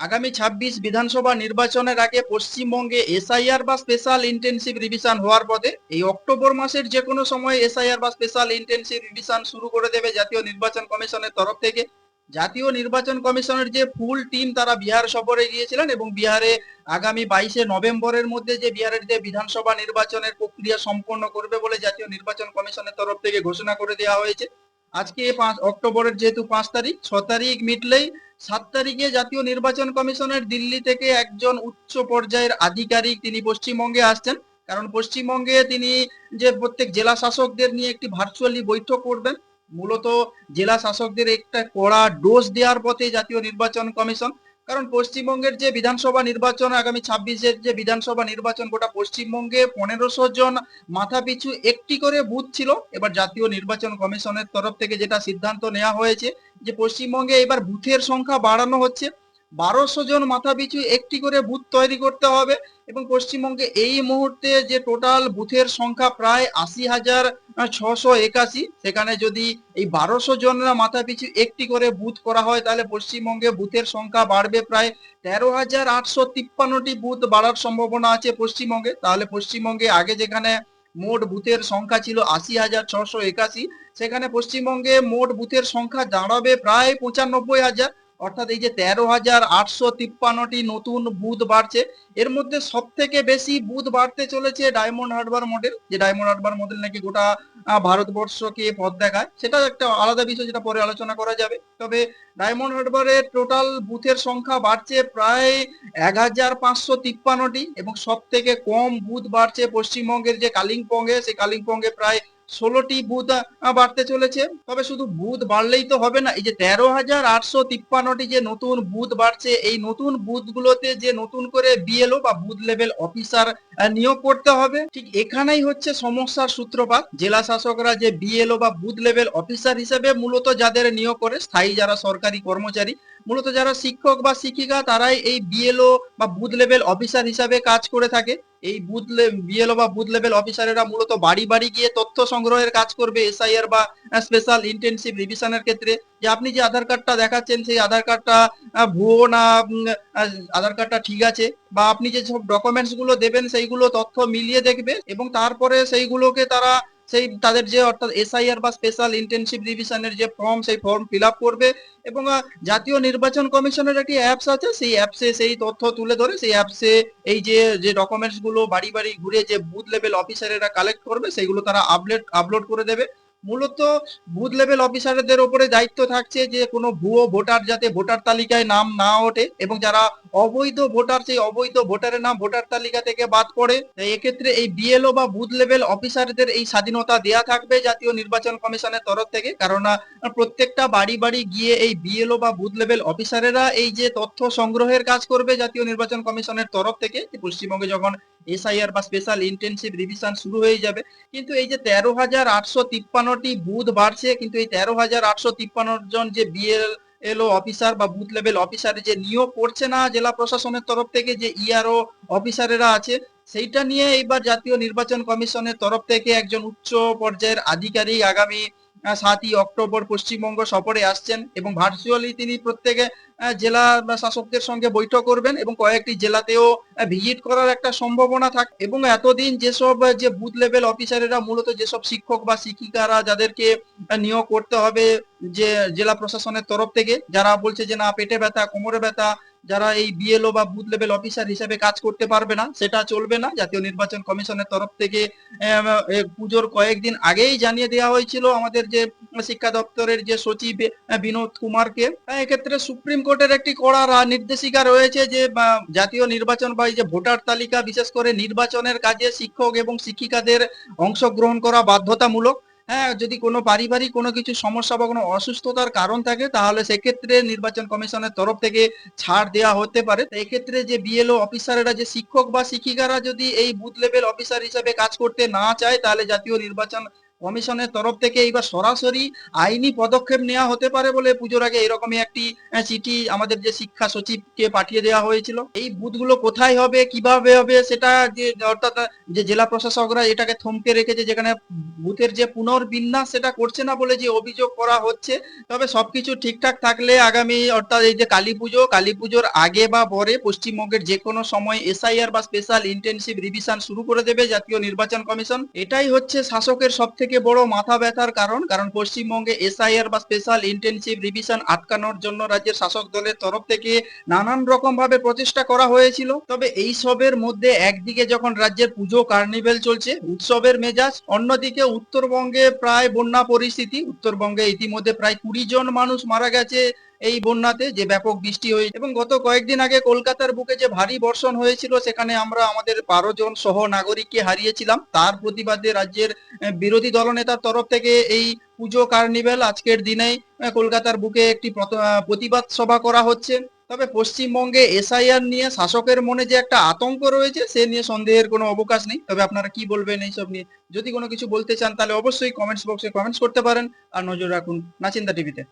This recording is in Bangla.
আগামী ২৬ বিধানসভা নির্বাচনের আগে পশ্চিমবঙ্গে এসআইআর বা স্পেশাল ইন্টেনসিভ রিভিশন হওয়ার পথে। এই অক্টোবর মাসের যে কোনো সময় এসআইআর বা স্পেশাল ইন্টেনসিভ রিভিশন শুরু করে দেবে জাতীয় নির্বাচন কমিশনের তরফ থেকে। জাতীয় নির্বাচন কমিশনের যে ফুল টিম তারা বিহার সফরে গিয়েছিলেন এবং বিহারে আগামী ২২শে নভেম্বরের মধ্যে যে বিহারের যে বিধানসভা নির্বাচনের প্রক্রিয়া সম্পন্ন করবে বলে জাতীয় নির্বাচন কমিশনের তরফ থেকে ঘোষণা করে দেওয়া হয়েছে। আজকে ৫ অক্টোবরের যেহেতু ৫ তারিখ, ৬ তারিখ মিটলেই ৭ তারিখে জাতীয় নির্বাচন কমিশনের দিল্লি থেকে একজন উচ্চ পর্যায়ের আধিকারিক তিনি পশ্চিমবঙ্গে আসছেন। কারণ পশ্চিমবঙ্গে তিনি যে প্রত্যেক জেলা শাসকদের নিয়ে একটি ভার্চুয়ালি বৈঠক করবেন। মূলত জেলা শাসকদের একটা কড়া ডোজ দেওয়ার পথে জাতীয় নির্বাচন কমিশন। কারণ পশ্চিমবঙ্গের যে বিধানসভা নির্বাচন আগামী ২৬-এর যে বিধানসভা নির্বাচন, গোটা পশ্চিমবঙ্গে ১৫০০ জন মাথাপিছু একটি করে বুথ ছিল। এবার জাতীয় নির্বাচন কমিশনের তরফ থেকে যেটা সিদ্ধান্ত নেওয়া হয়েছে যে পশ্চিমবঙ্গে এবার বুথের সংখ্যা বাড়ানো হচ্ছে। ১২০০ জন মাথাপিছু একটি করে বুথ তৈরি করতে হবে এবং পশ্চিমবঙ্গে এই মুহূর্তে যে টোটাল বুথের সংখ্যা প্রায় ৮০,৬৮১। সেখানে যদি এই ১২০০ জনের মাথাপিছু একটি করে বুথ করা হয় তাহলে পশ্চিমবঙ্গে বুথের সংখ্যা বাড়বে প্রায় ১৩,৮৫৩টি বুথ বাড়ার সম্ভাবনা আছে পশ্চিমবঙ্গে। তাহলে পশ্চিমবঙ্গে আগে যেখানে মোট বুথের সংখ্যা ছিল ৮০,৬৮১, সেখানে পশ্চিমবঙ্গে মোট বুথের সংখ্যা দাঁড়াবে প্রায় ৯৫,০০০। অর্থাৎ এই যে ১৩,৮৫৩টি নতুন বুথ বাড়ছে, এর মধ্যে সব থেকে বেশি বুথ বাড়তে চলেছে ডায়মন্ড হারবার মডেল। যে ডায়মন্ড হারবার মডেল নাকি গোটা ভারতবর্ষকে পথ দেখায়, সেটা একটা আলাদা বিষয়, যেটা পরে আলোচনা করা যাবে। তবে ডায়মন্ড হারবারের টোটাল বুথের সংখ্যা বাড়ছে প্রায় ১,৫৫৩টি এবং সব থেকে কম বুথ বাড়ছে পশ্চিমবঙ্গের যে কালিম্পংয়ে, সেই কালিম্পংয়ে প্রায় ১৬টি বুথ বাড়তে চলেছে। তবে শুধু বুথ বাড়লেই তো হবে না, এই যে ১৩,৮৫৩টি যে নতুন বুথ বাড়ছে, এই নতুন বুথগুলোতে যে নতুন করে বিএলও বা বুথ লেভেল অফিসার নিয়োগ করতে হবে। ঠিক এখানেই হচ্ছে সমস্যার সূত্রপাত। জেলা শাসকরা যে বিএলও বা বুথ লেভেল অফিসার হিসেবে মূলত যাদের নিয়োগ করে, স্থায়ী যারা সরকারি কর্মচারী, মূলত যারা শিক্ষক বা শিক্ষিকা, তারাই এই বিএলও বা বুথ লেভেল অফিসার হিসাবে কাজ করে থাকে। এই বিএলও বা বুথ লেভেল অফিসারেরা মূলত বাড়ি বাড়ি গিয়ে তথ্য সংগ্রহের কাজ করবে এসআইআর বা স্পেশাল ইন্টেনসিভ রিভিশনের ক্ষেত্রে। যে আপনি যে আধার কার্ডটা দেখাচ্ছেন সেই আধার কার্ডটা ভুয়ো না আধার কার্ডটা ঠিক আছে, বা আপনি যে সব ডকুমেন্টস গুলো দেবেন সেইগুলো তথ্য মিলিয়ে দেখবে এবং তারপরে সেইগুলোকে তারা সেই তাদের যে অর্থাৎ এসআইআর বা স্পেশাল ইন্টেনসিভ রিভিশনের যে ফর্ম, সেই ফর্ম ফিল আপ করবে এবং জাতীয় নির্বাচন কমিশনের একটি অ্যাপস আছে, সেই অ্যাপসে সেই তথ্য তুলে ধরে সেই অ্যাপসে এই যে যে ডকুমেন্টস গুলো বাড়ি বাড়ি ঘুরে যে বুথ লেভেল অফিসারেরা কালেক্ট করবে সেইগুলো তারা আপলোড করে দেবে। মূলত বুথ লেভেল অফিসারদের উপরে দায়িত্ব থাকছে যে কোনো ভুয়ো ভোটার যাতে ভোটার তালিকায় নাম না ওঠে এবং যারা অবৈধ ভোটার, সেই অবৈধ ভোটারের নাম ভোটার তালিকা থেকে বাদ পড়ে। এক্ষেত্রে এই বিএলও বা বুথ লেভেল অফিসারদের এই স্বাধীনতা দেয়া থাকবে জাতীয় নির্বাচন কমিশনের তরফ থেকে। কারণ প্রত্যেকটা বাড়ি বাড়ি গিয়ে এই বিএলও বা বুথ লেভেল অফিসারেরা এই যে তথ্য সংগ্রহের কাজ করবে জাতীয় নির্বাচন কমিশনের তরফ থেকে। পশ্চিমবঙ্গে যখন এসআইআর বা স্পেশাল ইন্টেনসিভ রিভিশন শুরু হয়ে যাবে, কিন্তু এই যে ১৩,৮৫৩টি বুথ বাড়ছে, কিন্তু এই ১৩,৮৫৩ জন যে বিএলও অফিসার বা বুথ লেভেল অফিসার যে নিয়োগ করছে না জেলা প্রশাসনের তরফ থেকে, যে ইআরও অফিসারেরা আছে, সেইটা নিয়ে এইবার জাতীয় নির্বাচন কমিশনের তরফ থেকে একজন উচ্চ পর্যায়ের আধিকারিক আগামী ৭ই অক্টোবর পশ্চিমবঙ্গ সফরে আসছেন এবং ভার্চুয়ালি তিনি প্রত্যেকে জেলা শাসকদের সঙ্গে বৈঠক করবেন এবং কয়েকটি জেলাতেও ভিজিট করার একটা সম্ভাবনা থাকে। এবং এতদিন যেসব যে বুথ লেভেল অফিসারেরা মূলত যেসব শিক্ষক বা শিক্ষিকারা যাদেরকে নিয়োগ করতে হবে যে জেলা প্রশাসনের তরফ থেকে, যারা বলছে যে না পেটে ব্যথা, কোমরে ব্যথা, যারা এই বিএলও বা বুথ লেভেল অফিসার হিসেবে কাজ করতে পারবে না, সেটা চলবে না। জাতীয় নির্বাচন কমিশনের তরফ থেকে পুজোর কয়েকদিন আগেই জানিয়ে দেওয়া হয়েছিল আমাদের যে শিক্ষা দপ্তরের যে সচিব বিনোদ কুমারকে। এক্ষেত্রে সুপ্রিম কোর্টের একটি কড়া নির্দেশিকা রয়েছে যে জাতীয় নির্বাচন বা এই যে ভোটার তালিকা, বিশেষ করে নির্বাচনের কাজে শিক্ষক এবং শিক্ষিকাদের অংশগ্রহণ করা বাধ্যতামূলক। হ্যাঁ, যদি কোনো পারিবারিক কোনো কিছু সমস্যা বা কোনো অসুস্থতার কারণ থাকে তাহলে সেক্ষেত্রে নির্বাচন কমিশনের তরফ থেকে ছাড় দেওয়া হতে পারে। এক্ষেত্রে যে বিএলও অফিসারেরা যে শিক্ষক বা শিক্ষিকারা যদি এই বুথ লেভেল অফিসার হিসেবে কাজ করতে না চায় তাহলে জাতীয় নির্বাচন কমিশনের তরফ থেকে এইবার সরাসরি আইনি পদক্ষেপ নেওয়া হতে পারে বলে পুজোর আগে এরকমই একটি চিঠি আমাদের যে শিক্ষা সচিবকে পাঠিয়ে দেওয়া হয়েছিল। এই বুথগুলো কোথায় হবে, কিভাবে হবে, সেটা যে অর্থাৎ যে জেলা প্রশাসকরা এটাকে থমকে রেখেছে, যেখানে বুথের যে পুনর্বিন্যাস সেটা করছে না বলে যে অভিযোগ করা হচ্ছে। তবে সবকিছু ঠিকঠাক থাকলে আগামী অর্থাৎ এই যে কালী পুজোর আগে বা পরে পশ্চিমবঙ্গের যে কোনো সময় এসআইআর বা স্পেশাল ইন্টেনসিভ রিভিশন শুরু করে দেবে জাতীয় নির্বাচন কমিশন। এটাই হচ্ছে শাসকের সব থেকে বড় মাথা ব্যথার কারণ পশ্চিমবঙ্গে এসআইআর বা স্পেশাল ইন্টেনসিভ রিভিশন আটকানোর জন্য রাজ্যের শাসক দলের তরফ থেকে নানান রকম ভাবে প্রচেষ্টা করা হয়েছিল। তবে এই সবের মধ্যে একদিকে যখন রাজ্যের পুজো কার্নিভেল চলছে, উৎসবের মেজাজ, অন্যদিকে উত্তরবঙ্গে প্রায় বন্যা পরিস্থিতি। উত্তরবঙ্গে ইতিমধ্যে প্রায় 20 জন মানুষ মারা গেছে এই বন্যাতে, যে ব্যাপক বৃষ্টি হয়েছে, এবং গত কয়েকদিন আগে কলকাতার বুকে যে ভারী বর্ষণ হয়েছিল সেখানে আমরা আমাদের 12 জন সহ নাগরিককে হারিয়েছিলাম। তার প্রতিবাদে রাজ্যের বিরোধী দলনেতার তরফ থেকে এই পুজো কার্নিভেল আজকের দিনেই কলকাতার বুকে একটি প্রতিবাদ সভা করা হচ্ছে। তবে পশ্চিমবঙ্গে এসআইআর নিয়ে শাসকের মনে যে একটা আতঙ্ক রয়েছে সে নিয়ে সন্দেহের কোনো অবকাশ নেই। তবে আপনারা কি বলবেন এইসব নিয়ে? যদি কোনো কিছু বলতে চান তাহলে অবশ্যই কমেন্টস বক্সে কমেন্টস করতে পারেন। আর নজর রাখুন নাচিন্দা টিভিতে।